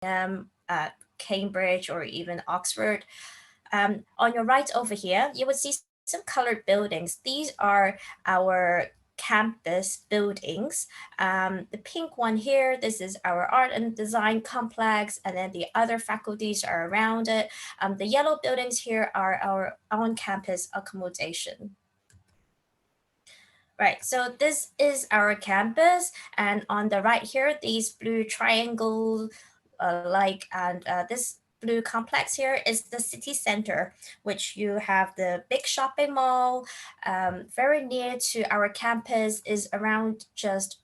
Cambridge, or even Oxford. On your right over here, you would see some colored buildings. These are our campus buildings. The pink one here, this is our art and design complex, and then the other faculties are around it. The yellow buildings here are our on-campus accommodation. Right, so this is our campus, and on the right here, these blue triangle and this blue complex here is the city center, which you have the big shopping mall. Very near to our campus is around just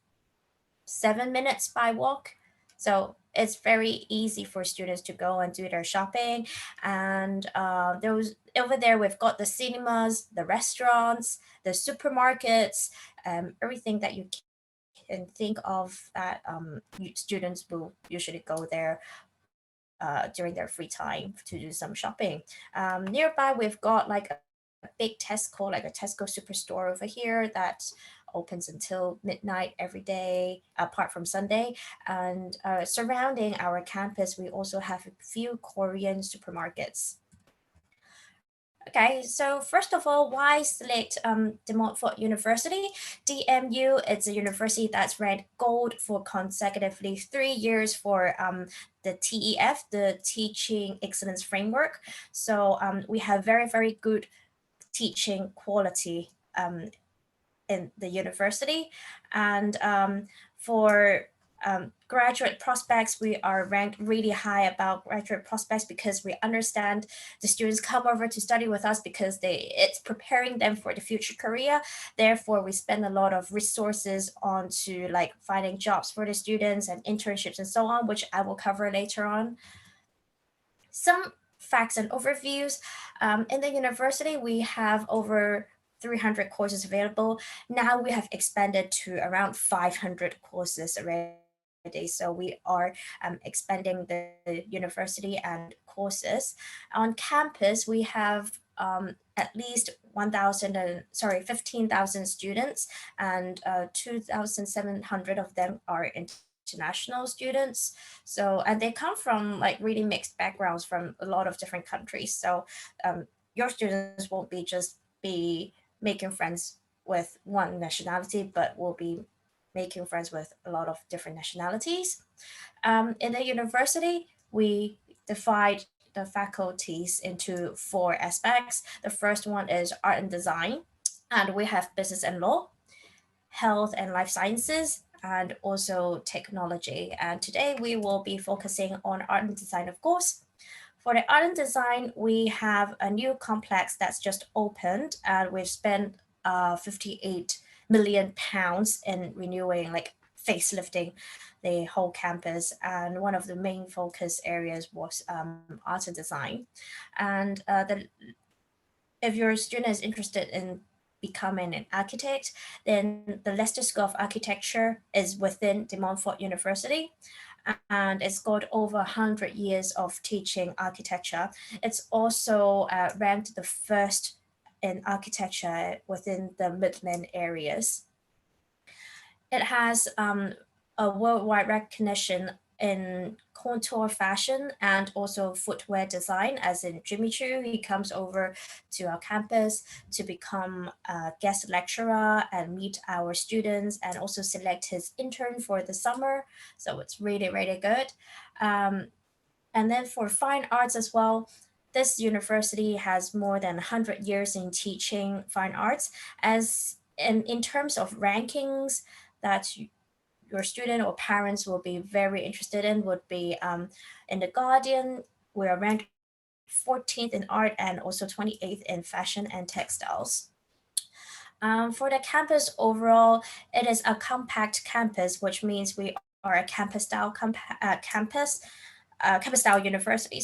7 minutes by walk. So it's very easy for students to go and do their shopping. And over there, we've got the cinemas, the restaurants, the supermarkets, everything that you can think of that students will usually go there during their free time to do some shopping. Nearby, we've got like a big Tesco, like a Tesco superstore over here that opens until midnight every day, apart from Sunday. And surrounding our campus, we also have a few Korean supermarkets. Okay, so first of all, why select De Montfort University? DMU, it's a university that's ranked gold for consecutively 3 years for the TEF, the Teaching Excellence Framework. So we have very, very good teaching quality in the university. And for graduate prospects, we are ranked really high about graduate prospects because we understand the students come over to study with us because it's preparing them for the future career. Therefore, we spend a lot of resources onto like finding jobs for the students and internships and so on, which I will cover later on. Some facts and overviews. In the university, we have over 300 courses available. Now we have expanded to around 500 courses already. So we are expanding the university and courses. On campus, we have at least 15,000 students, and 2,700 of them are international students. So, and they come from like really mixed backgrounds from a lot of different countries. So your students won't be making friends with one nationality, but will be making friends with a lot of different nationalities. In the university, we divide the faculties into 4 aspects. The first one is art and design, and we have business and law, health and life sciences, and also technology. And today we will be focusing on art and design, of course. For the art and design, we have a new complex that's just opened, and we've spent 58 million pounds in renewing, like facelifting the whole campus. And one of the main focus areas was art and design. And if your student is interested in becoming an architect, then the Leicester School of Architecture is within De Montfort University, and it's got over 100 years of teaching architecture. It's also ranked the first in architecture within the Midland areas. It has a worldwide recognition in contour fashion and also footwear design, as in Jimmy Choo. He comes over to our campus to become a guest lecturer and meet our students and also select his intern for the summer. So it's really, really good. And then for fine arts as well, this university has more than 100 years in teaching fine arts. As in terms of rankings that your student or parents will be very interested in would be in The Guardian, we are ranked 14th in art and also 28th in fashion and textiles. For the campus overall, it is a compact campus, which means we are a campus-style campus-style university,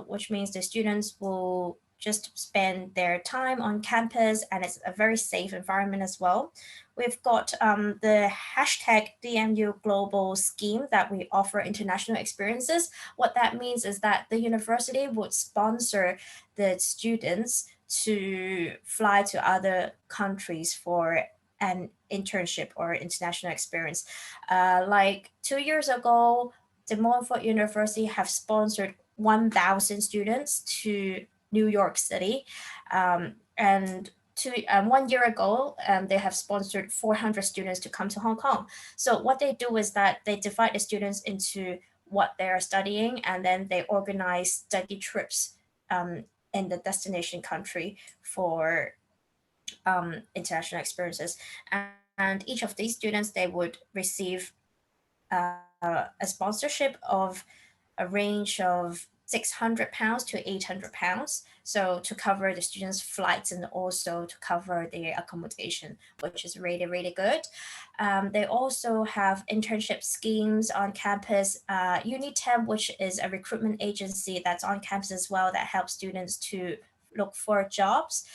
which means the students will just spend their time on campus, and it's a very safe environment as well. We've got the hashtag DMU Global scheme that we offer international experiences. What that means is that the university would sponsor the students to fly to other countries for an internship or international experience. Like 2 years ago, Montfort University have sponsored 1,000 students to New York City, and 1 year ago, they have sponsored 400 students to come to Hong Kong. So what they do is that they divide the students into what they are studying, and then they organize study trips in the destination country for international experiences. And each of these students, they would receive a sponsorship of a range of £600 to £800, so to cover the students' flights and also to cover their accommodation, which is really, really good. They also have internship schemes on campus. Unitemp, which is a recruitment agency that's on campus as well, that helps students to look for jobs.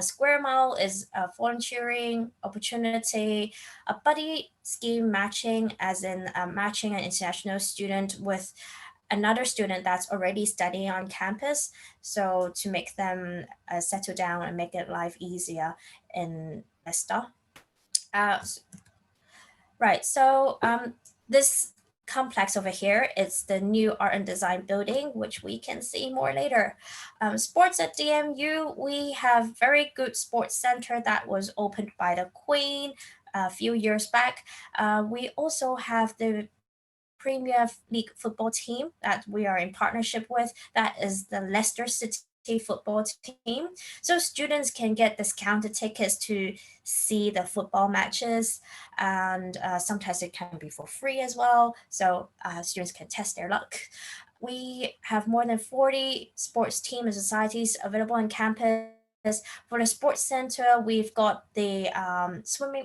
Square Mile is a volunteering opportunity. A buddy scheme matching, as in matching an international student with another student that's already studying on campus, so to make them settle down and make it life easier in Leicester. Right, so this complex over here is the new art and design building, which we can see more later. Sports at DMU, we have very good sports center that was opened by the Queen a few years back. We also have the Premier League football team that we are in partnership with. That is the Leicester City football team. So students can get discounted tickets to see the football matches, and sometimes it can be for free as well. So students can test their luck. We have more than 40 sports teams and societies available on campus. For the sports center, we've got the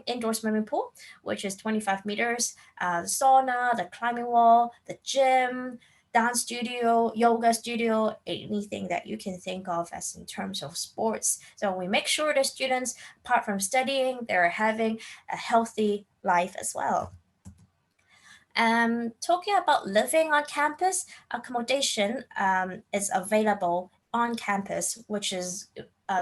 indoor swimming pool, which is 25 meters, the sauna, the climbing wall, the gym, dance studio, yoga studio, anything that you can think of as in terms of sports. So we make sure the students, apart from studying, they're having a healthy life as well. Talking about living on campus, accommodation is available on campus, which is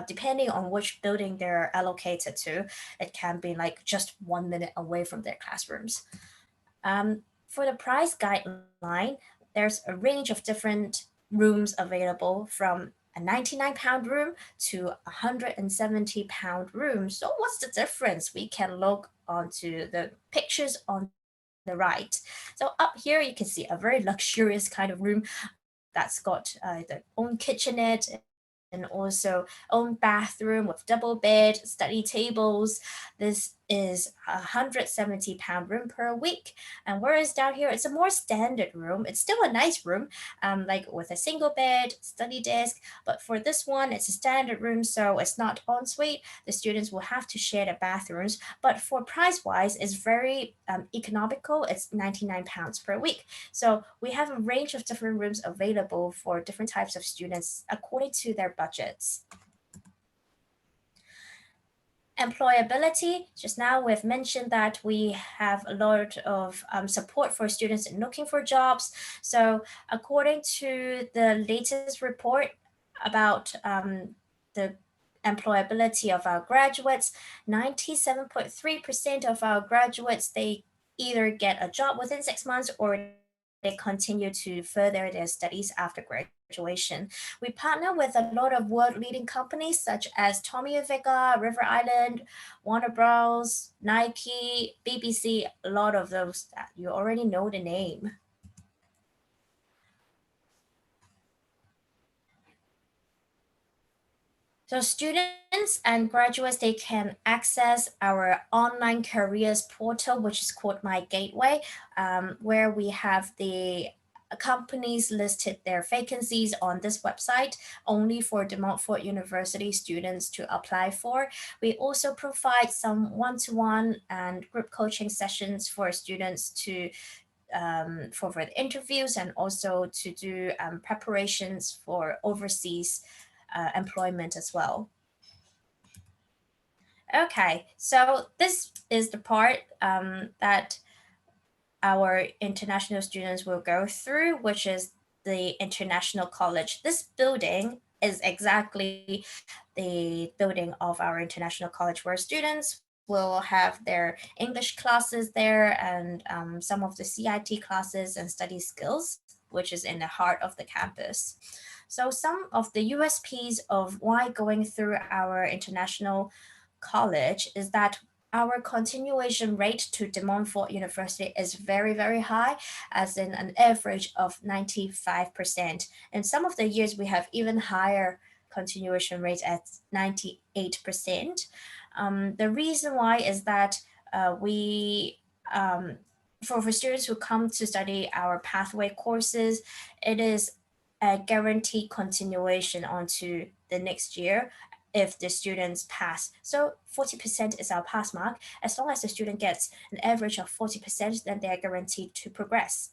depending on which building they're allocated to, it can be like just 1 minute away from their classrooms. For the price guideline, there's a range of different rooms available, from a £99 room to a £170 room. So what's the difference? We can look onto the pictures on the right. So up here, you can see a very luxurious kind of room that's got their own kitchenette and also own bathroom with double bed, study tables. This is a £170 room per week. And whereas down here, it's a more standard room. It's still a nice room, like with a single bed, study desk. But for this one, it's a standard room, so it's not ensuite. The students will have to share the bathrooms. But for price-wise, it's very economical. It's £99 per week. So we have a range of different rooms available for different types of students according to their budgets. Employability, just now we've mentioned that we have a lot of support for students in looking for jobs. So according to the latest report about the employability of our graduates, 97.3% of our graduates, they either get a job within 6 months or they continue to further their studies after graduation. We partner with a lot of world-leading companies such as Tommy Hilfiger, River Island, Warner Bros, Nike, BBC, a lot of those that you already know the name. So students and graduates, they can access our online careers portal, which is called My Gateway, where we have the companies listed their vacancies on this website only for De Montfort University students to apply for. We also provide some one-to-one and group coaching sessions for students to for the interviews and also to do preparations for overseas employment as well. Okay, so this is the part that our international students will go through, which is the international college. This building is exactly the building of our international college, where students will have their English classes there and some of the CIT classes and study skills, which is in the heart of the campus. So some of the USPs of why going through our international college is that our continuation rate to De Montfort University is very, very high, as in an average of 95%. In some of the years, we have even higher continuation rate at 98%. The reason why is that for students who come to study our pathway courses, it is a guaranteed continuation onto the next year if the students pass. So 40% is our pass mark. As long as the student gets an average of 40%, then they are guaranteed to progress.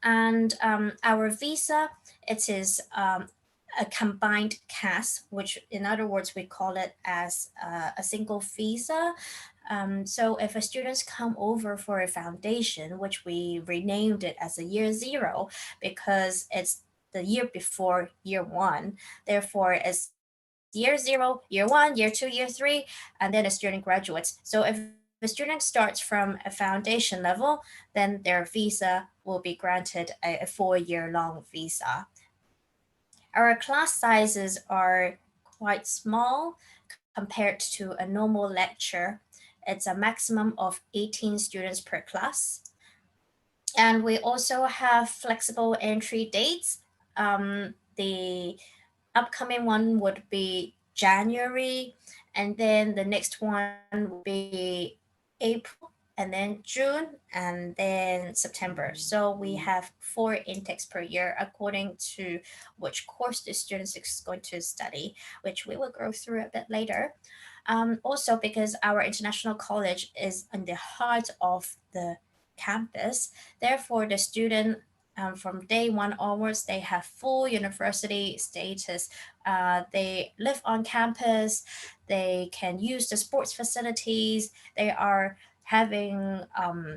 And our visa, it is a combined CAS, which in other words, we call it as a single visa. So if a students come over for a foundation, which we renamed it as a year 0 because it's the year before year 1, therefore it's year 0, year 1, year 2, year 3, and then a student graduates. So if the student starts from a foundation level, then their visa will be granted a 4-year long visa. Our class sizes are quite small compared to a normal lecture. It's a maximum of 18 students per class. And we also have flexible entry dates. The upcoming one would be January, and then the next one will be April, and then June, and then September. So we have 4 intakes per year according to which course the student is going to study, which we will go through a bit later. Also, because our international college is in the heart of the campus, therefore the student from day 1 onwards, they have full university status. They live on campus. They can use the sports facilities. They are having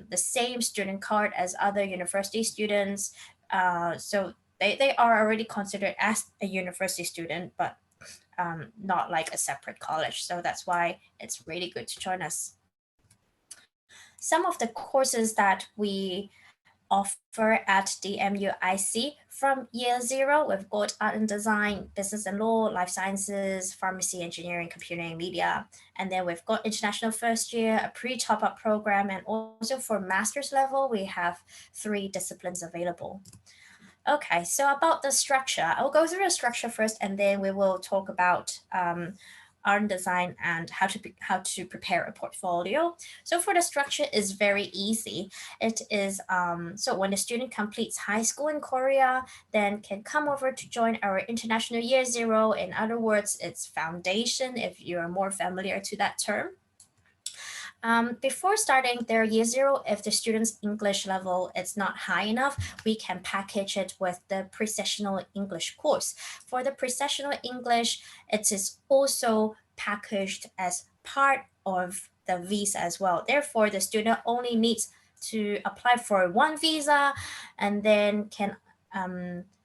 the same student card as other university students. So they are already considered as a university student, but not like a separate college. So that's why it's really good to join us. Some of the courses that we offer at the MUIC from year 0, we've got art and design, business and law, life sciences, pharmacy, engineering, computing, media. And then we've got international first year, a pre-top-up program, and also for master's level, we have 3 disciplines available. Okay, so about the structure, I'll go through the structure first, and then we will talk about art and design and how to prepare a portfolio. So for the structure is very easy. It is so when a student completes high school in Korea, then can come over to join our international year 0. In other words, it's foundation if you're more familiar to that term. Before starting their year 0, if the student's English level is not high enough, we can package it with the pre-sessional English course. For the pre-sessional English, it is also packaged as part of the visa as well. Therefore, the student only needs to apply for 1 visa and then can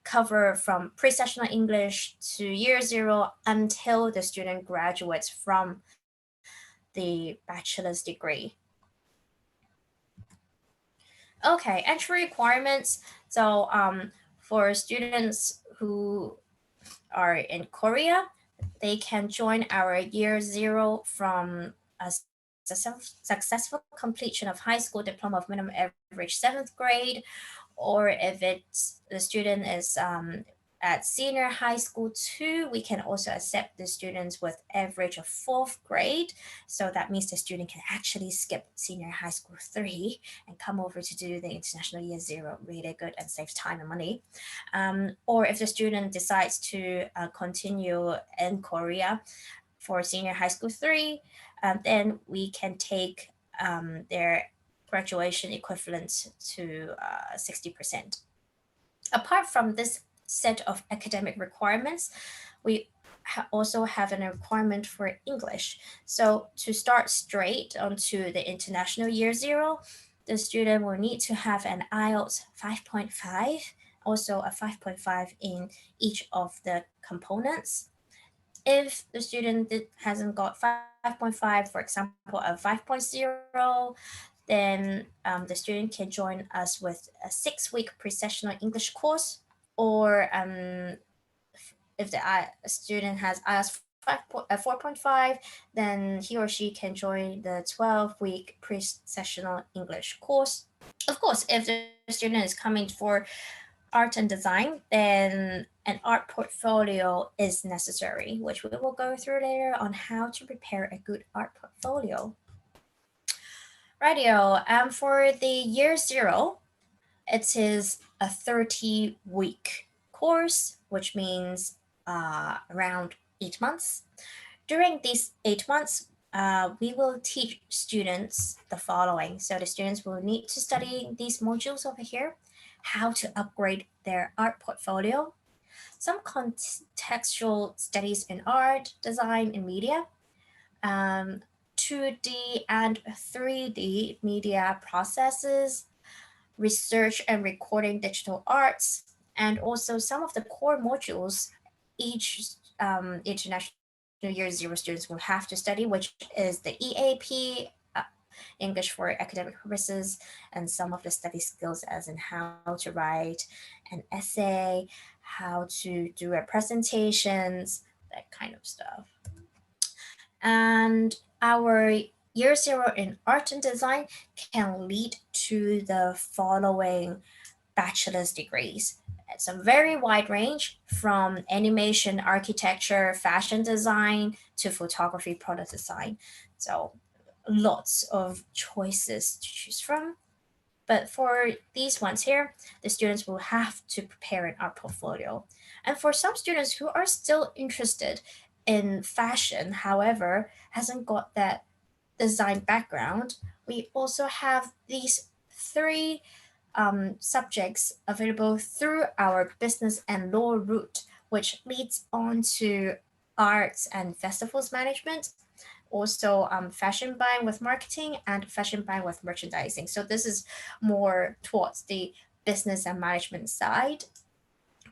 cover from pre-sessional English to year 0 until the student graduates from the bachelor's degree. Okay, entry requirements. So for students who are in Korea, they can join our year 0 from a successful completion of high school diploma of minimum average 7th grade, or if the student is at senior high school 2, we can also accept the students with average of 4th grade. So that means the student can actually skip senior high school 3 and come over to do the international year 0, really good and saves time and money. Or if the student decides to continue in Korea for senior high school 3, then we can take their graduation equivalent to 60%. Apart from this set of academic requirements, we also have a requirement for English. So to start straight onto the international year 0, the student will need to have an IELTS 5.5, also a 5.5 in each of the components. if the student hasn't got 5.5, for example, a 5.0, then the student can join us with a 6-week pre-sessional English course, or if the student has IELTS 4.5, then he or she can join the 12-week pre-sessional English course. Of course, if the student is coming for art and design, then an art portfolio is necessary, which we will go through later on how to prepare a good art portfolio. Radio, for the year 0, it is a 30-week course, which means around 8 months. During these 8 months, we will teach students the following. So the students will need to study these modules over here, how to upgrade their art portfolio, some contextual studies in art, design, and media, 2D and 3D media processes, research and recording digital arts, and also some of the core modules each international year 0 students will have to study, which is the EAP, English for academic purposes, and some of the study skills as in how to write an essay, how to do a presentations, that kind of stuff. And our year 0 in art and design can lead to the following bachelor's degrees. It's a very wide range from animation, architecture, fashion design to photography, product design. So lots of choices to choose from. But for these ones here, the students will have to prepare an art portfolio. And for some students who are still interested in fashion, however, hasn't got that design background, we also have these 3 subjects available through our business and law route, which leads on to arts and festivals management, also fashion buying with marketing, and fashion buying with merchandising. So this is more towards the business and management side,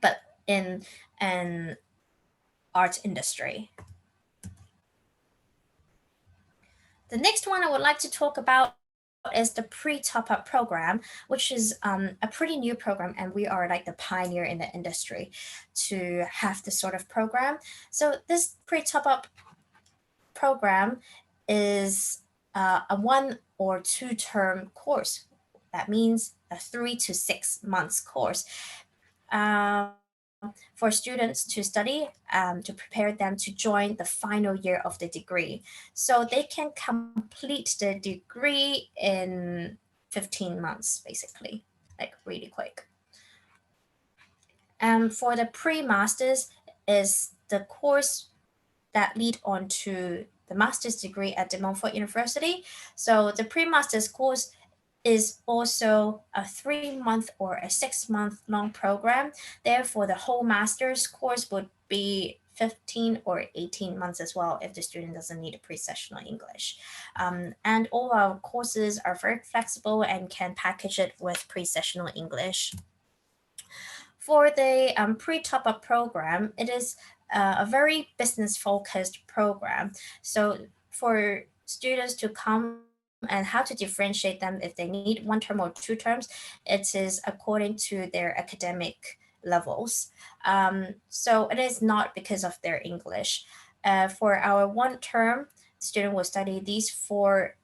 but in an art industry. The next one I would like to talk about is the pre-top-up program, which is a pretty new program, and we are like the pioneer in the industry to have this sort of program. So this pre-top-up program is a 1 or 2 term course. That means a 3 to 6 months course for students to study, to prepare them to join the final year of the degree. So they can complete the degree in 15 months, basically, like really quick. For the pre-masters is the course that lead on to the master's degree at Montfort University. So the pre-master's course is also a 3-month or a 6-month long program. Therefore, the whole master's course would be 15 or 18 months as well if the student doesn't need a pre-sessional English. And all our courses are very flexible and can package it with pre-sessional English. For the pre-top-up program, it is a very business-focused program. So for students to come and how to differentiate them if they need 1 term or 2 terms, it is according to their academic levels. So it is not because of their English. For our 1 term, student will study these 4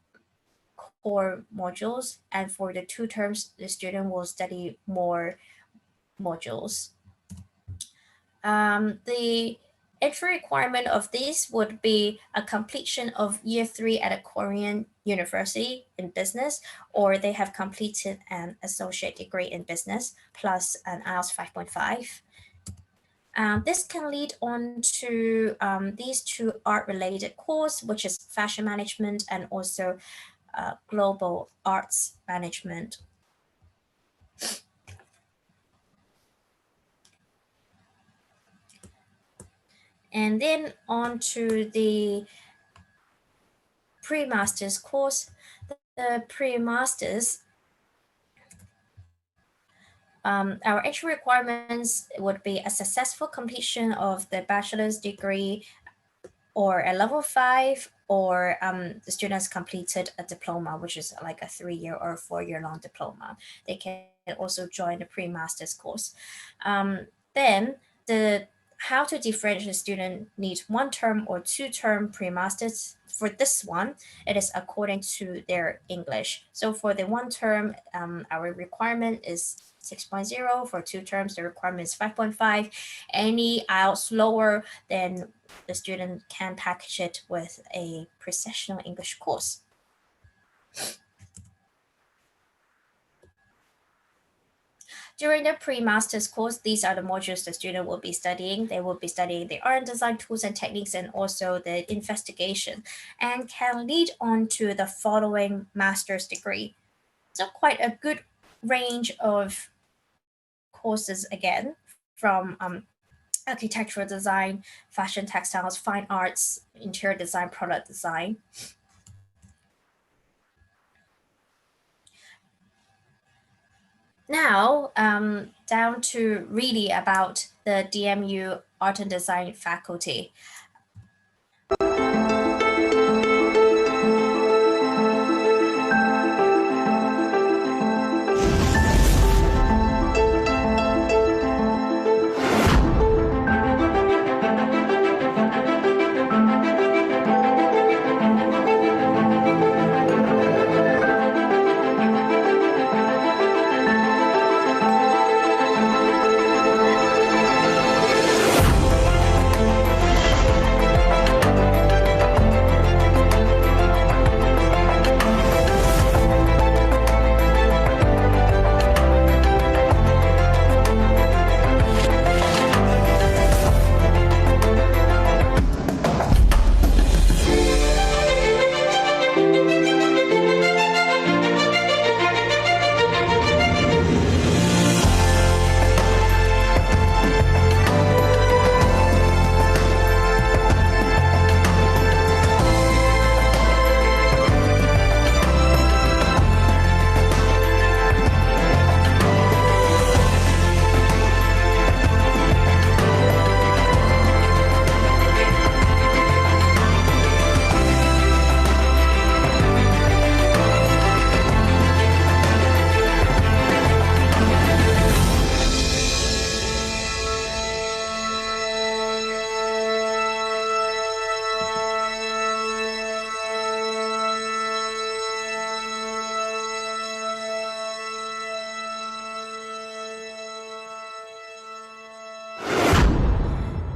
core modules, and for the 2 terms, the student will study more modules. The entry requirement of this would be a completion of year 3 at a Korean university in business, or they have completed an associate degree in business plus an IELTS 5.5. This can lead on to these 2 art-related courses, which is fashion management and also global arts management. And then on to the pre-master's course. The pre-master's, our entry requirements would be a successful completion of the bachelor's degree or a level 5, or the student has completed a diploma, which is like a 3-year or 4-year long diploma. They can also join the pre-master's course. Then how to differentiate a student needs 1-term or 2-term pre-masters. For this one, it is according to their English. So for the 1-term, our requirement is 6.0. For 2 terms, the requirement is 5.5. Any IELTS lower, then the student can package it with a professional English course. During the pre-master's course, these are the modules the student will be studying. They will be studying the art and design tools and techniques, and also the investigation, and can lead on to the following master's degree. So quite a good range of courses again, from architectural design, fashion, textiles, fine arts, interior design, product design. Now, down to really about the DMU Art and Design faculty.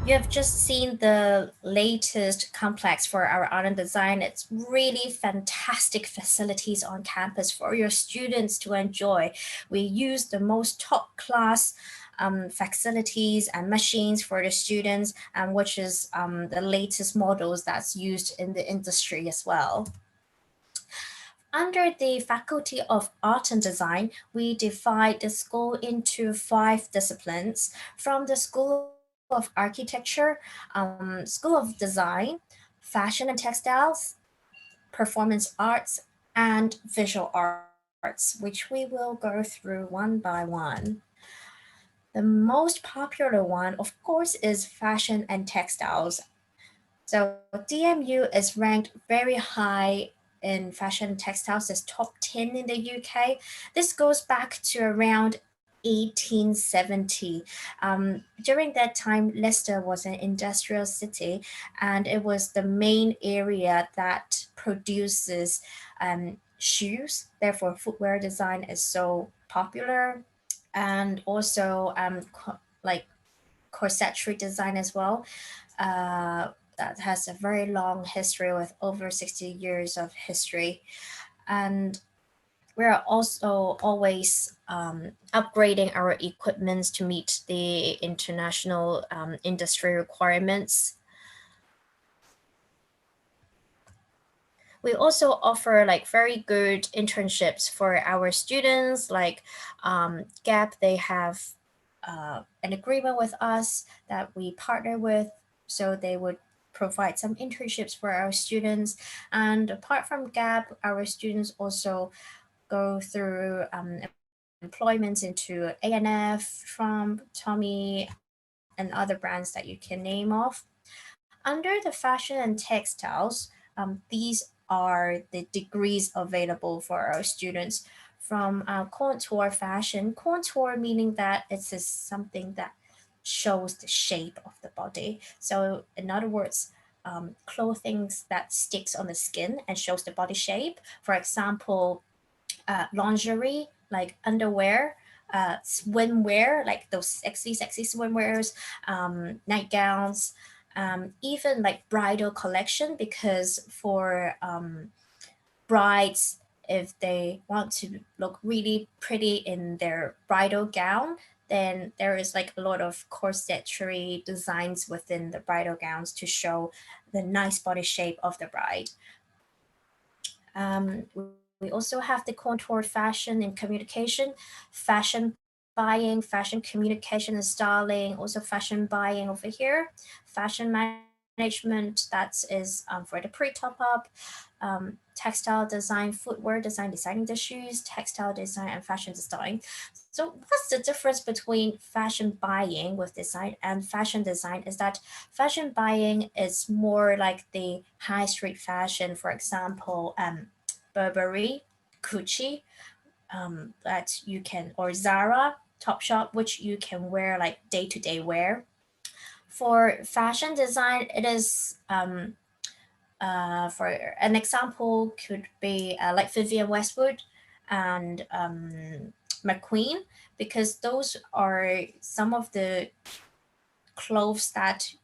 You have just seen the latest complex for our art and design. It's really fantastic facilities on campus for your students to enjoy. We use the most top class facilities and machines for the students, which is the latest models that's used in the industry as well. Under the Faculty of Art and Design, we divide the school into 5 disciplines. From the School of Architecture, School of Design, Fashion and Textiles, Performance Arts, and Visual Arts, which we will go through one by one. The most popular one, of course, is Fashion and Textiles. So DMU is ranked very high in fashion and textiles, as top 10 in the UK. This goes back to around 1870. During that time, Leicester was an industrial city, and it was the main area that produces shoes. Therefore, footwear design is so popular, and also like corsetry design as well. That has a very long history with over 60 years of history. And we're also always upgrading our equipments to meet the international industry requirements. We also offer like very good internships for our students, like GAP. They have an agreement with us that we partner with, so they would provide some internships for our students. And apart from GAP, our students also go through employments into A&F, from Tommy, and other brands that you can name off. Under the fashion and textiles, these are the degrees available for our students from contour fashion. Contour meaning that it's something that shows the shape of the body. So in other words, clothing that sticks on the skin and shows the body shape. For example, lingerie, like underwear, swimwear, like those sexy swimwears, nightgowns, even like bridal collection, because for brides, if they want to look really pretty in their bridal gown, then there is like a lot of corsetry designs within the bridal gowns to show the nice body shape of the bride. We also have the contour fashion and communication, fashion buying, fashion communication and styling, also fashion buying over here, fashion management, that is for the pre-top up, textile design, footwear design, designing the shoes, textile design, and fashion design. So what's the difference between fashion buying with design and fashion design is that fashion buying is more like the high street fashion, for example, Burberry, Gucci, that you can, or Zara, Topshop, which you can wear like day-to-day wear. For fashion design, it is for an example could be like Vivienne Westwood and McQueen, because those are some of the clothes that,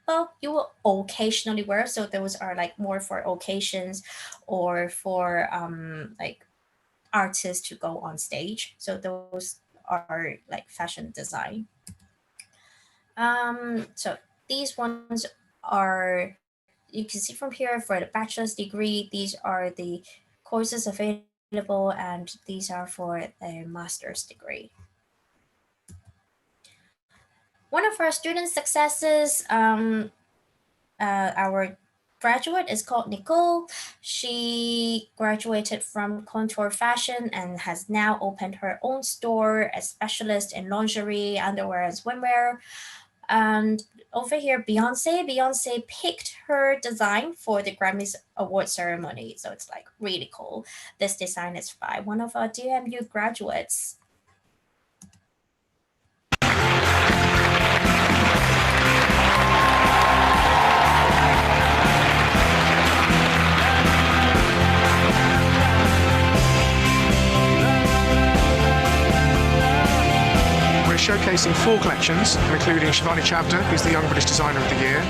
well, you will occasionally wear. So those are like more for occasions or for like artists to go on stage. So those are like fashion design. So these ones are, you can see from here for the bachelor's degree, these are the courses available, and these are for the master's degree. One of our student successes, our graduate is called Nicole. She graduated from Contour Fashion and has now opened her own store as specialist in lingerie, underwear, and swimwear. And over here, Beyonce picked her design for the Grammys award ceremony. So it's like really cool. This design is by one of our DMU graduates. Showcasing 4 collections, including Shivani Chavda, who's the Young British Designer of the Year.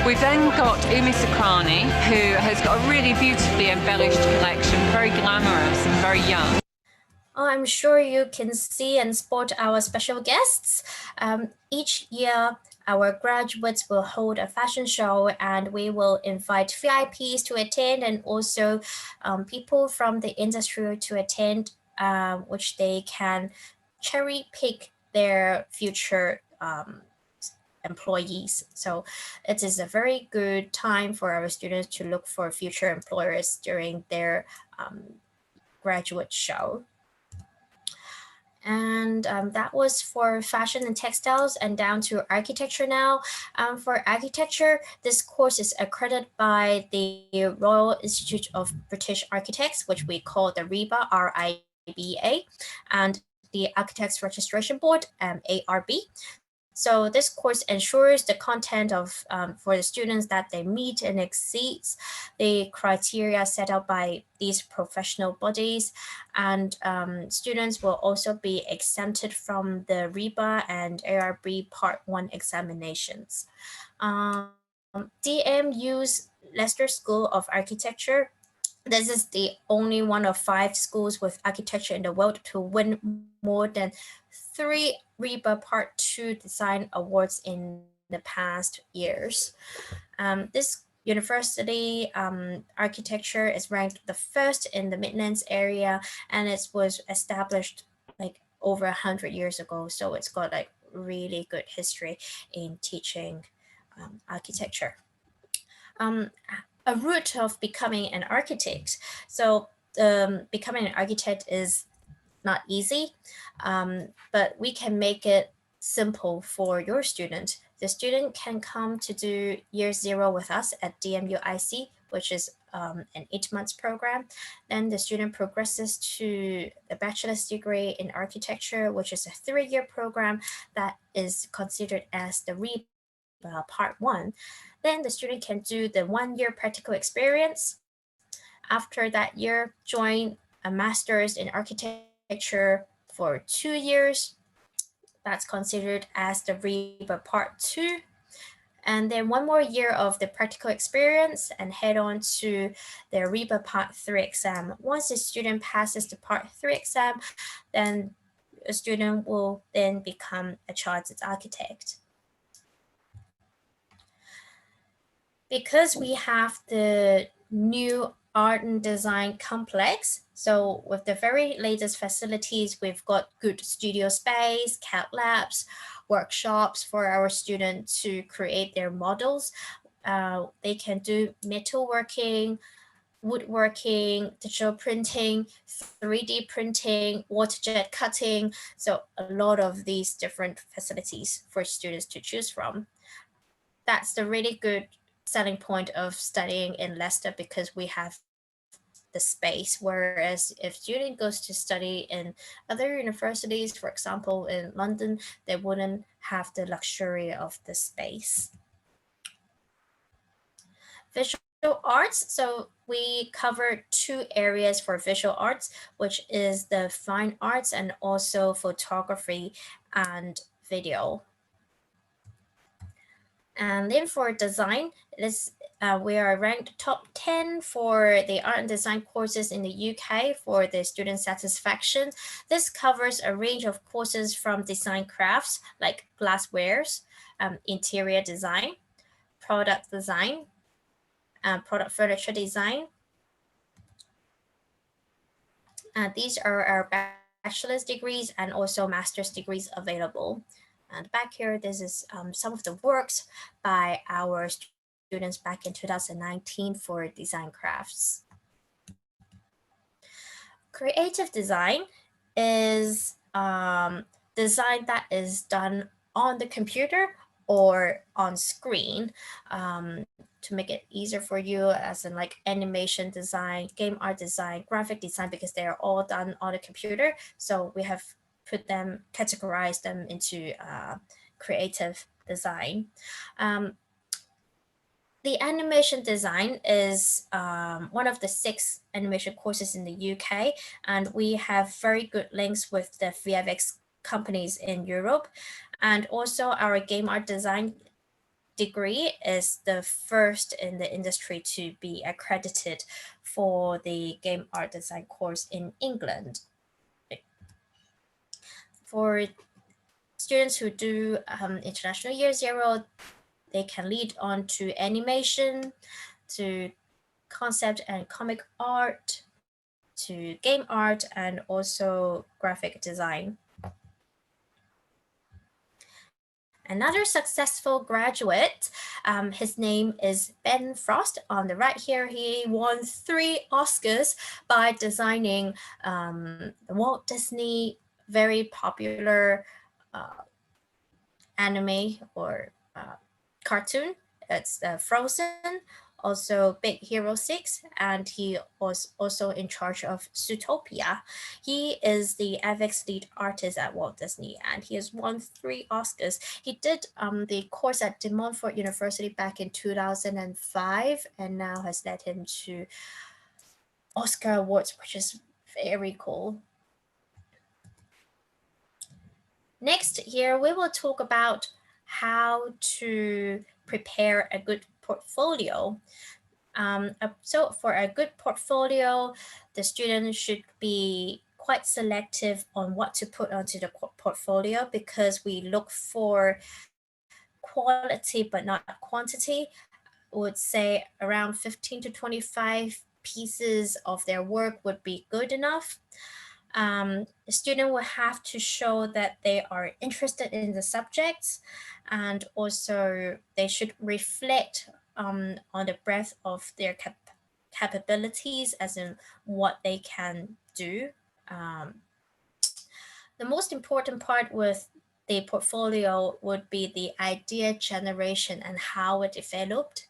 We've then got Umi Sakrani, who has got a really beautifully embellished collection, very glamorous and very young. I'm sure you can see and spot our special guests. Each year, our graduates will hold a fashion show, and we will invite VIPs to attend, and also people from the industry to attend, which they can cherry pick their future employees. So it is a very good time for our students to look for future employers during their graduate show. And that was for fashion and textiles, and down to architecture now. For architecture, this course is accredited by the Royal Institute of British Architects, which we call the RIBA, RIBA, and the Architects Registration Board, ARB. So this course ensures the content of for the students that they meet and exceeds the criteria set out by these professional bodies, and students will also be exempted from the RIBA and ARB Part 1 examinations. DMU's Leicester School of Architecture, this is the only one of 5 schools with architecture in the world to win more than 3 RIBA Part 2 design awards in the past years. This university architecture is ranked the first in the Midlands area, and it was established like over 100 years ago. So it's got like really good history in teaching architecture. A route of becoming an architect. So becoming an architect is not easy, but we can make it simple for your student the student can come to do year 0 with us at DMUIC, which is an 8-month program. Then the student progresses to a bachelor's degree in architecture, which is a 3-year program that is considered as the REBA Part 1. Then the student can do the 1-year practical experience. After that year, join a master's in architecture for 2 years. That's considered as the REBA Part 2. And then 1 more year of the practical experience and head on to the REBA Part 3 exam. Once the student passes the Part 3 exam, then a student will then become a chartered architect. Because we have the new art and design complex, so with the very latest facilities, we've got good studio space, CAD labs, workshops for our students to create their models. They can do metalworking, woodworking, digital printing, 3D printing, water jet cutting. So a lot of these different facilities for students to choose from. That's the really good selling point of studying in Leicester, because we have the space, whereas if student goes to study in other universities, for example in London, they wouldn't have the luxury of the space. Visual arts, so we cover 2 areas for visual arts, which is the fine arts and also photography and video. And then for design, we are ranked top 10 for the art and design courses in the UK for the student satisfaction. This covers a range of courses from design crafts like glasswares, interior design, product design, product furniture design. These are our bachelor's degrees and also master's degrees available. And back here, this is some of the works by our students back in 2019 for design crafts. Creative design is design that is done on the computer or on screen to make it easier for you, as in like animation design, game art design, graphic design, because they are all done on the computer. So we have categorize them into creative design. The animation design is one of the 6 animation courses in the UK, and we have very good links with the VFX companies in Europe. And also our game art design degree is the first in the industry to be accredited for the game art design course in England. For students who do International Year 0, they can lead on to animation, to concept and comic art, to game art, and also graphic design. Another successful graduate, his name is Ben Frost. On the right here, he won 3 Oscars by designing the Walt Disney very popular anime or cartoon. It's Frozen, also Big Hero 6, and he was also in charge of Zootopia. He is the AVEX lead artist at Walt Disney, and he has won 3 Oscars. He did the course at De Montfort University back in 2005, and now has led him to Oscar awards, which is very cool. Next, here we will talk about how to prepare a good portfolio. So for a good portfolio, the student should be quite selective on what to put onto the portfolio, because we look for quality but not quantity. I would say around 15 to 25 pieces of their work would be good enough. The student will have to show that they are interested in the subjects, and also they should reflect on the breadth of their capabilities, as in what they can do. The most important part with the portfolio would be the idea generation and how it developed.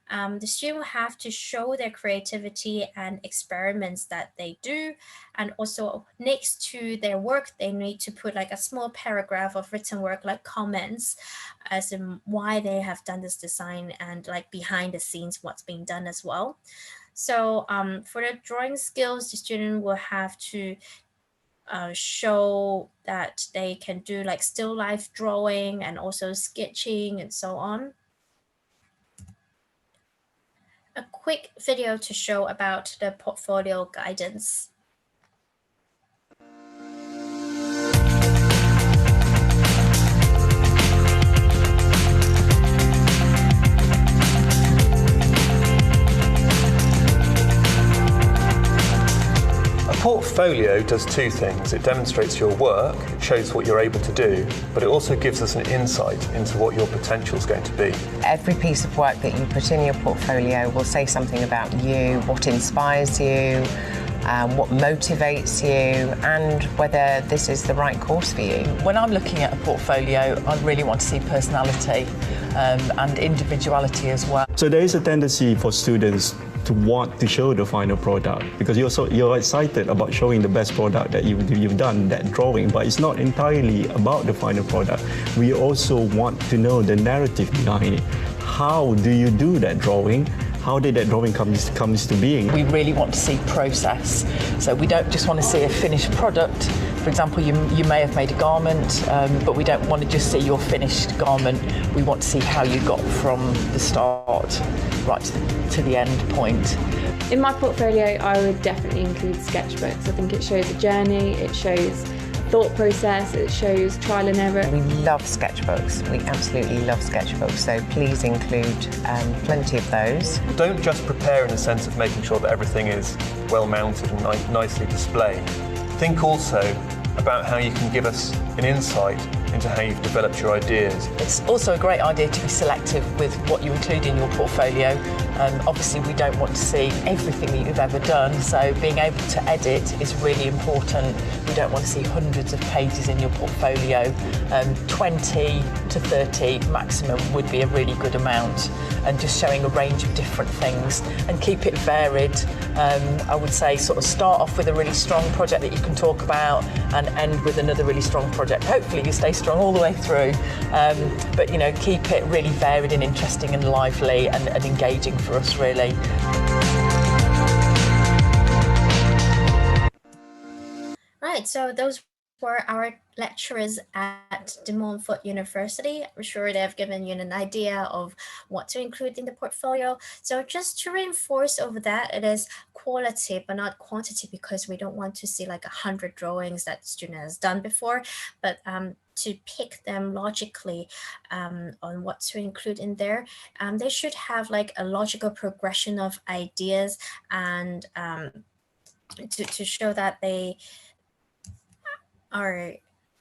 The student will have to show their creativity and experiments that they do. And also next to their work, they need to put like a small paragraph of written work, like comments as in why they have done this design and like behind the scenes, what's being done as well. So for the drawing skills, the student will have to show that they can do like still life drawing and also sketching and so on. A quick video to show about the portfolio guidance. A portfolio does two things. It demonstrates your work, it shows what you're able to do, but it also gives us an insight into what your potential is going to be. Every piece of work that you put in your portfolio will say something about you, what inspires you, what motivates you, and whether this is the right course for you. When I'm looking at a portfolio, I really want to see personality and individuality as well. So there is a tendency for students to want to show the final product because you're excited about showing the best product that you've done, that drawing, but it's not entirely about the final product. We also want to know the narrative behind it. How do you do that drawing? How did that drawing comes to being? We really want to see process. So we don't just want to see a finished product. For example, you may have made a garment, but we don't want to just see your finished garment. We want to see how you got from the start right to the end point. In my portfolio, I would definitely include sketchbooks. I think it shows a journey, it shows thought process, it shows trial and error. We love sketchbooks. We absolutely love sketchbooks, so please include plenty of those. Don't just prepare in the sense of making sure that everything is well mounted and nicely displayed. Think also about how you can give us an insight into how you've developed your ideas. It's also a great idea to be selective with what you include in your portfolio. Obviously, we don't want to see everything that you've ever done, so being able to edit is really important. We don't want to see hundreds of pages in your portfolio. 20 to 30 maximum would be a really good amount, and just showing a range of different things and keep it varied. I would say sort of start off with a really strong project that you can talk about and end with another really strong project. Hopefully you stay strong all the way through, but you know, keep it really varied and interesting and lively and engaging for us really. Right, so those were our lecturers at De Montfort University. I'm sure they've given you an idea of what to include in the portfolio. So just to reinforce over that, it is quality but not quantity, because we don't want to see like 100 drawings that the student has done before, but to pick them logically on what to include in there. They should have like a logical progression of ideas and to show that they are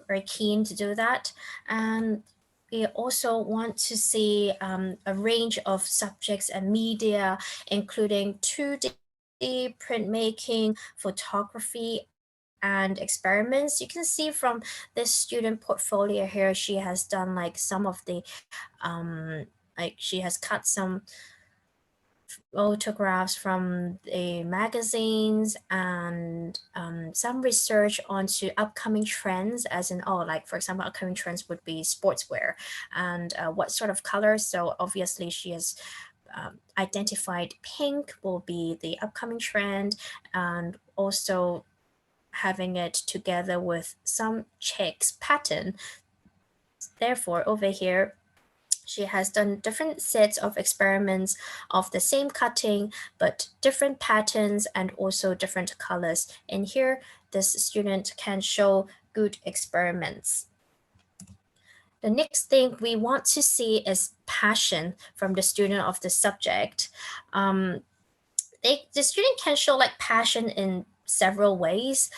very keen to do that. And we also want to see a range of subjects and media, including 2D printmaking, photography, and experiments. You can see from this student portfolio here, she has done like some of the, like she has cut some photographs from the magazines and some research onto upcoming trends, as in, like for example, upcoming trends would be sportswear and what sort of colors. So obviously she has identified pink will be the upcoming trend, and also having it together with some checks pattern. Therefore, over here, she has done different sets of experiments of the same cutting, but different patterns and also different colors. And here, this student can show good experiments. The next thing we want to see is passion from the student of the subject. The student can show like passion in several ways.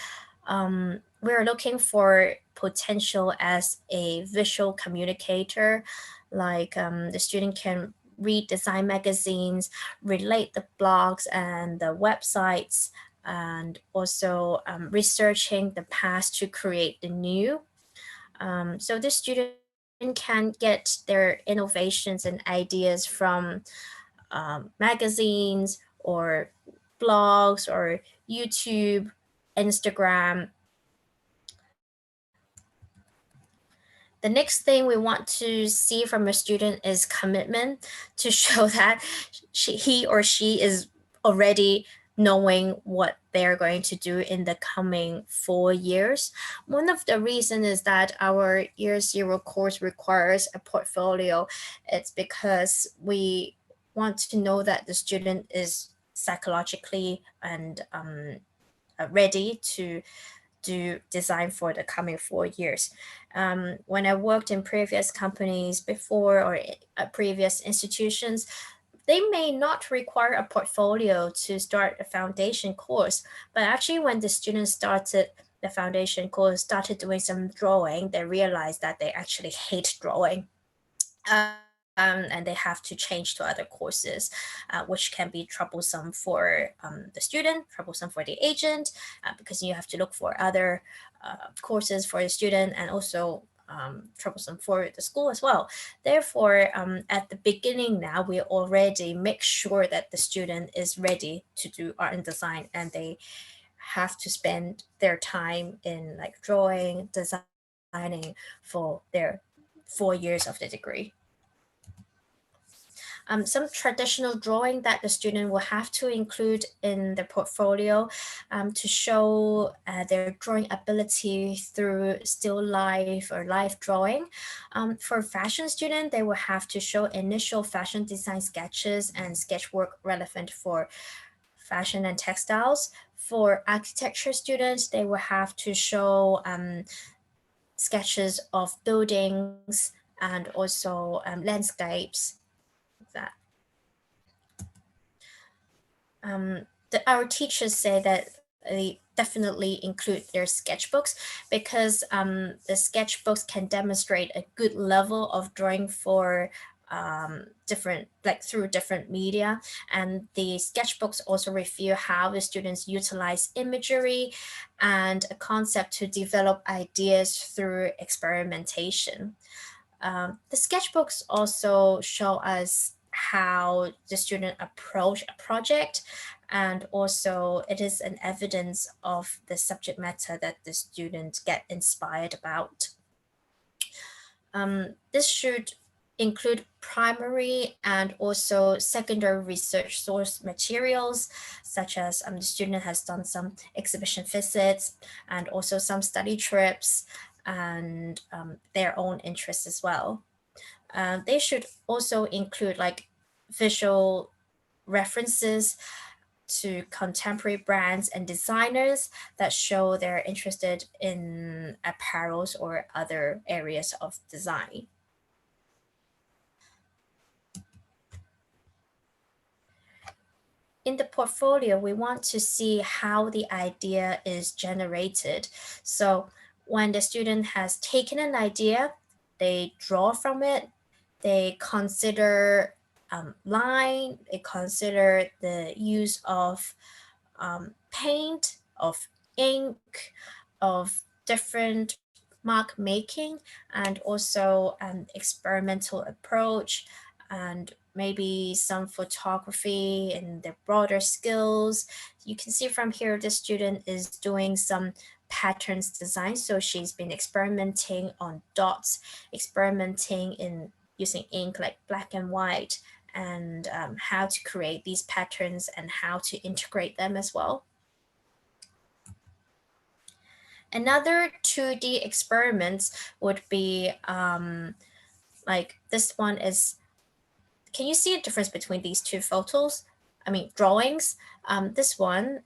We're looking for potential as a visual communicator, like the student can read design magazines, relate the blogs and the websites, and also researching the past to create the new. So the student can get their innovations and ideas from magazines or blogs or YouTube, Instagram. The next thing we want to see from a student is commitment, to show that he or she is already knowing what they're going to do in the coming 4 years. One of the reasons is that our Year Zero course requires a portfolio. It's because we want to know that the student is psychologically and ready to do design for the coming 4 years. When I worked in previous companies before or previous institutions, they may not require a portfolio to start a foundation course, but actually when the students started the foundation course, started doing some drawing, they realized that they actually hate drawing. And they have to change to other courses, which can be troublesome for the student, troublesome for the agent, because you have to look for other courses for the student, and also troublesome for the school as well. Therefore, at the beginning now, we already make sure that the student is ready to do art and design, and they have to spend their time in like drawing, designing for their 4 years of the degree. Some traditional drawing that the student will have to include in the portfolio to show their drawing ability through still life or live drawing. For fashion student, they will have to show initial fashion design sketches and sketch work relevant for fashion and textiles. For architecture students, they will have to show sketches of buildings and also landscapes. That our teachers say that they definitely include their sketchbooks, because the sketchbooks can demonstrate a good level of drawing for through different media, and the sketchbooks also reveal how the students utilize imagery and a concept to develop ideas through experimentation. The sketchbooks also show us how the student approach a project, and also it is an evidence of the subject matter that the students get inspired about. This should include primary and also secondary research source materials, such as the student has done some exhibition visits and also some study trips and their own interests as well. They should also include like visual references to contemporary brands and designers that show they're interested in apparels or other areas of design. In the portfolio, we want to see how the idea is generated. So when the student has taken an idea, they draw from it, they consider line, they consider the use of paint, of ink, of different mark making, and also experimental approach, and maybe some photography and their broader skills. You can see from here the student is doing some patterns design. So she's been experimenting on dots, experimenting in using ink like black and white, and how to create these patterns and how to integrate them as well. Another 2D experiments would be like this one is, can you see a difference between these two photos? I mean, drawings. This one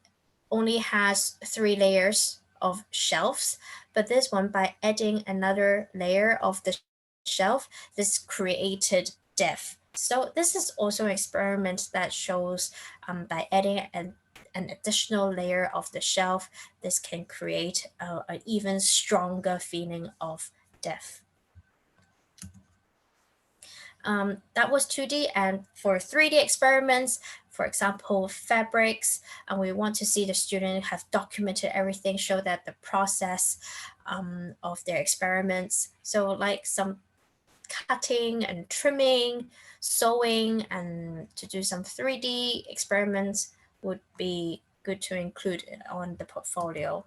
only has 3 layers of shelves, but this one, by adding another layer of the shelf, this created depth. So this is also an experiment that shows by adding an additional layer of the shelf, this can create an even stronger feeling of depth. That was 2D, and for 3D experiments, for example, fabrics, and we want to see the student have documented everything, show that the process of their experiments. So like some cutting and trimming, sewing, and to do some 3D experiments would be good to include on the portfolio.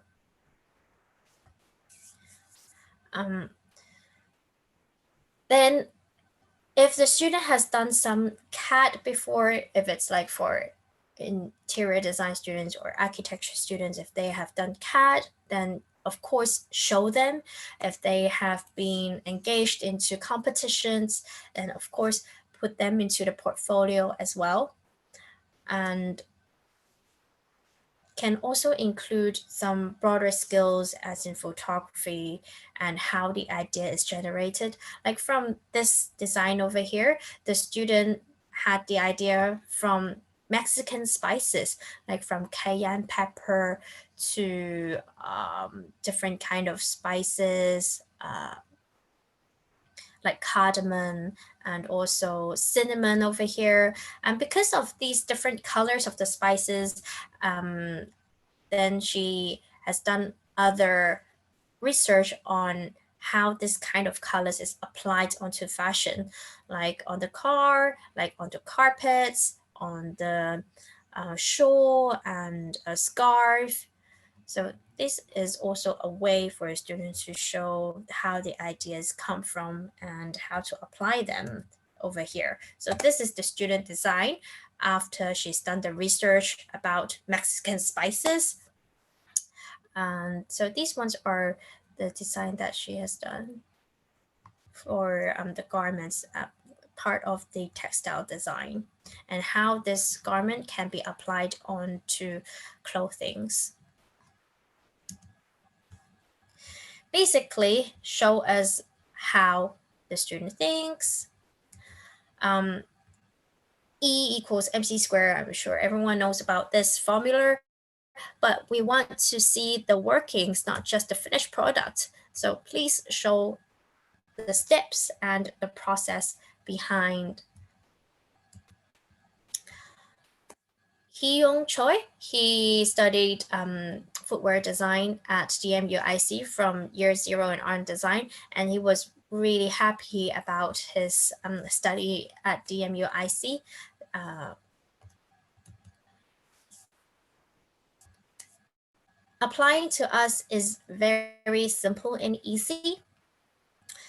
Then if the student has done some CAD before, if it's like for interior design students or architecture students, if they have done CAD, then of course show them. If they have been engaged into competitions, then of course put them into the portfolio as well. And can also include some broader skills as in photography and how the idea is generated. Like from this design over here, the student had the idea from Mexican spices, like from cayenne pepper to different kind of spices, like cardamom and also cinnamon over here. And because of these different colors of the spices, then she has done other research on how this kind of colors is applied onto fashion, like on the car, like on the carpets, on the shawl and a scarf. So this is also a way for a student to show how the ideas come from and how to apply them over here. So this is the student design after she's done the research about Mexican spices. And so these ones are the design that she has done for the garments, part of the textile design, and how this garment can be applied onto clothing. Basically show us how the student thinks. E equals MC squared. I'm sure everyone knows about this formula, but we want to see the workings, not just the finished product. So please show the steps and the process behind. Hee-Young Choi, he studied footwear design at DMUIC from year 0 in art design, and he was really happy about his study at DMUIC. Applying to us is very simple and easy.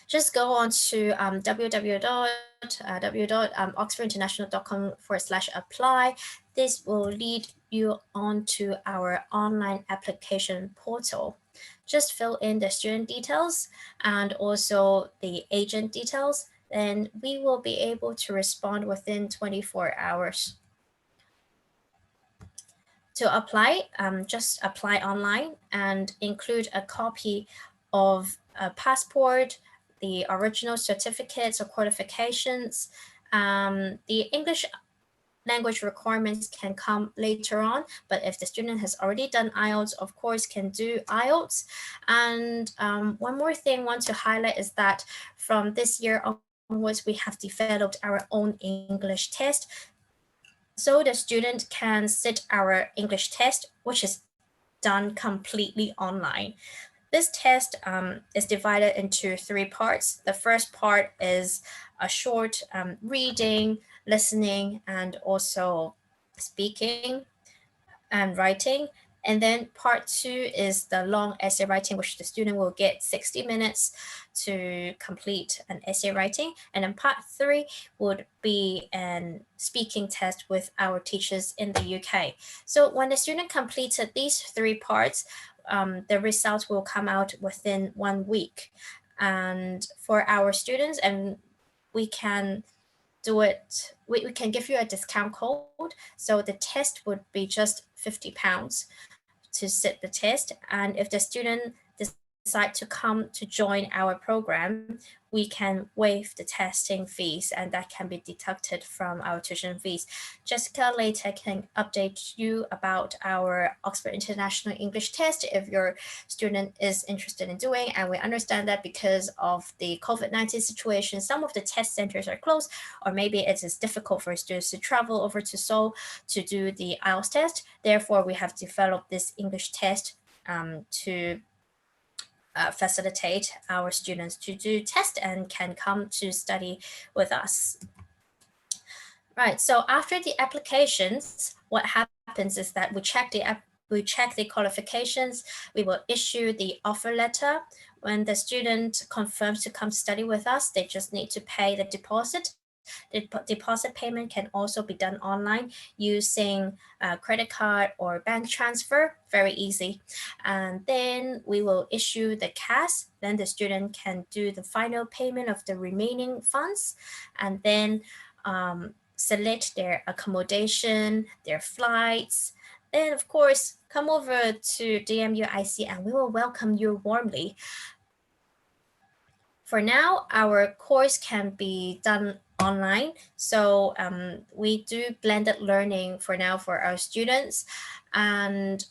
Just go on to www.oxfordinternational.com/apply. This will lead you on to our online application portal. Just fill in the student details and also the agent details, and we will be able to respond within 24 hours. To apply, just apply online and include a copy of a passport, the original certificates or qualifications. The English language requirements can come later on, but if the student has already done IELTS, of course, can do IELTS. And one more thing I want to highlight is that from this year onwards, we have developed our own English test. So the student can sit our English test, which is done completely online. This test is divided into 3 parts. The first part is a short reading, listening, and also speaking and writing. And then part 2 is the long essay writing, which the student will get 60 minutes to complete an essay writing. And then part 3 would be an speaking test with our teachers in the UK. So when the student completed these 3 parts, the results will come out within 1 week. And for our students, and we can do it, we can give you a discount code. So the test would be just £50 to sit the test. And if the student decide to come to join our program, we can waive the testing fees, and that can be deducted from our tuition fees. Jessica later can update you about our Oxford International English test if your student is interested in doing. And we understand that because of the COVID-19 situation, some of the test centers are closed, or maybe it is difficult for students to travel over to Seoul to do the IELTS test. Therefore, we have developed this English test to facilitate our students to do test and can come to study with us. Right, so after the applications, what happens is that we check the qualifications, we will issue the offer letter. When the student confirms to come study with us, they just need to pay the deposit. The deposit payment can also be done online using a credit card or bank transfer, very easy. And then we will issue the cash. Then the student can do the final payment of the remaining funds, and then select their accommodation, their flights. Then of course, come over to DMUIC and we will welcome you warmly. For now, our course can be done online. So we do blended learning for now for our students. And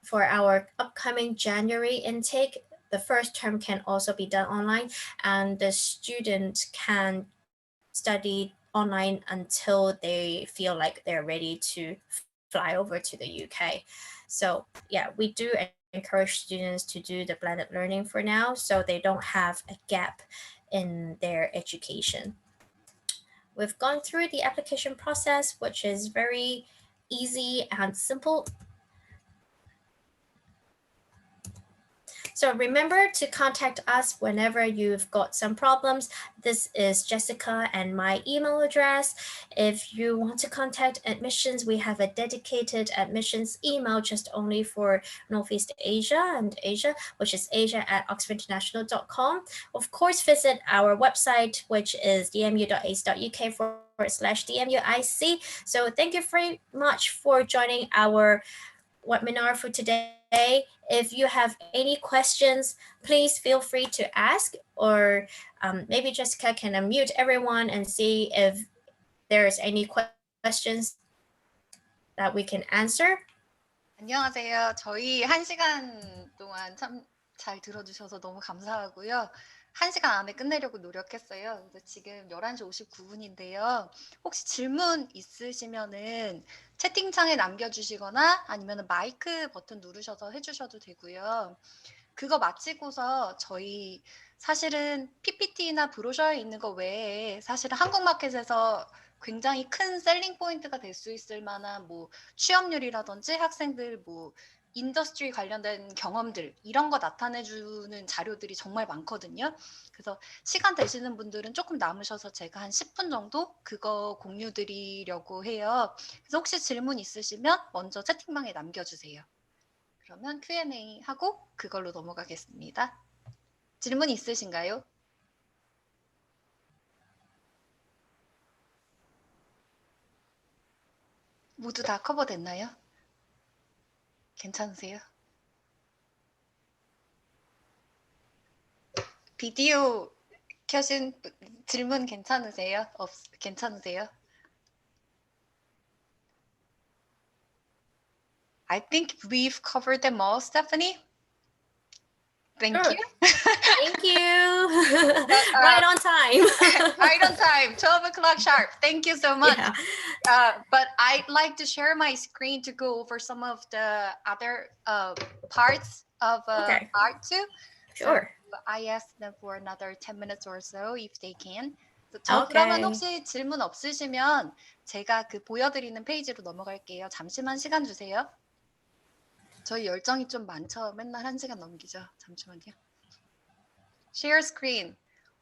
for our upcoming January intake, the first term can also be done online, and the student can study online until they feel like they're ready to fly over to the UK. So yeah, we do encourage students to do the blended learning for now, so they don't have a gap in their education. We've gone through the application process, which is very easy and simple. So remember to contact us whenever you've got some problems. This is Jessica and my email address. If you want to contact admissions, we have a dedicated admissions email just only for Northeast Asia and Asia, which is asia@oxfordinternational.com. Of course, visit our website, which is dmu.ace.uk/DMUIC. So thank you very much for joining our webinar for today. If you have any questions, please feel free to ask, or maybe Jessica can unmute everyone and see if there's any questions that we can answer. 안녕하세요. 저희 1시간 동안 참 잘 들어주셔서 너무 감사하고요. 1시간 안에 끝내려고 노력했어요. 그래서 지금 11시 59분인데요. 혹시 질문 있으시면은 채팅창에 남겨주시거나 아니면 마이크 버튼 누르셔서 해주셔도 되고요. 그거 마치고서 저희 사실은 PPT나 브로셔에 있는 거 외에 사실은 한국마켓에서 굉장히 큰 셀링 포인트가 될 수 있을 만한 뭐 취업률이라든지 학생들 뭐 인더스트리 관련된 경험들 이런 거 나타내주는 자료들이 정말 많거든요. 그래서 시간 되시는 분들은 조금 남으셔서 제가 한 10분 정도 그거 공유 드리려고 해요. 그래서 혹시 질문 있으시면 먼저 채팅방에 남겨주세요. 그러면 Q&A 하고 그걸로 넘어가겠습니다. 질문 있으신가요? 모두 다 커버됐나요? 괜찮으세요? 비디오 켜신 질문 괜찮으세요? 괜찮으세요? I think we've covered them all, Stephanie. Thank you. Thank you. Right on time. Right on time, 12 o'clock sharp. Thank you so much. Yeah. But I'd like to share my screen to go over some of the other parts of art too. Sure. So I asked them for another 10 minutes or so if they can. So 그러면 혹시 질문 없으시면 제가 그 보여드리는 페이지로 넘어갈게요. 잠시만 시간 주세요. 저희 열정이 좀 많죠. 맨날 1시간 넘기죠. 잠시만요. Share screen.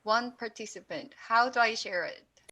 One participant. How do I share it?